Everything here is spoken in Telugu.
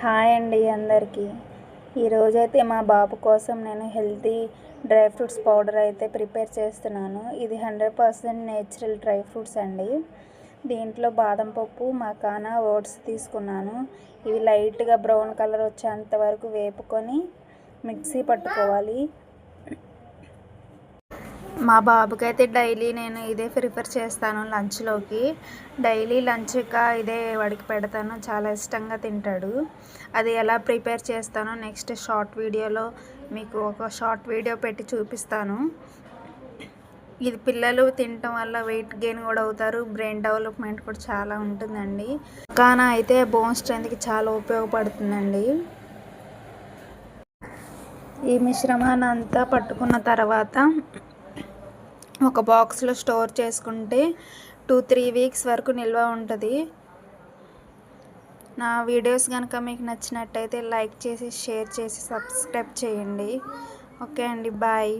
హాయ్ అండి అందరికీ. ఈరోజైతే మా బాబు కోసం నేను హెల్తీ డ్రై ఫ్రూట్స్ పౌడర్ అయితే ప్రిపేర్ చేస్తున్నాను. ఇది 100% నేచురల్ డ్రై ఫ్రూట్స్ అండి. దీంట్లో బాదం పప్పు, మకానా, ఓట్స్ తీసుకున్నాను. ఇవి లైట్గా బ్రౌన్ కలర్ వచ్చేంత వరకు వేపుకొని మిక్సీ పట్టుకోవాలి. మా బాబుకి అయితే డైలీ నేను ఇదే ప్రిఫర్ చేస్తాను లంచ్లోకి. డైలీ లంచ్గా ఇదే వాడికి పెడతాను, చాలా ఇష్టంగా తింటాడు. అది ఎలా ప్రిపేర్ చేస్తానో నెక్స్ట్ షార్ట్ వీడియోలో మీకు ఒక షార్ట్ వీడియో పెట్టి చూపిస్తాను. ఇది పిల్లలు తినటం వల్ల వెయిట్ గెయిన్ కూడా అవుతారు, బ్రెయిన్ డెవలప్మెంట్ కూడా చాలా ఉంటుందండి. కానా అయితే బోన్ స్ట్రెంత్కి చాలా ఉపయోగపడుతుందండి. ఈ మిశ్రమాన్ని అంతా పట్టుకున్న తర్వాత ఒక బాక్స్లో స్టోర్ చేసుకుంటే 2-3 వీక్స్ వరకు నిల్వ ఉంటుంది. నా వీడియోస్ కనుక మీకు నచ్చినట్టయితే లైక్ చేసి, షేర్ చేసి, సబ్స్క్రైబ్ చేయండి. ఓకే అండి, బాయ్.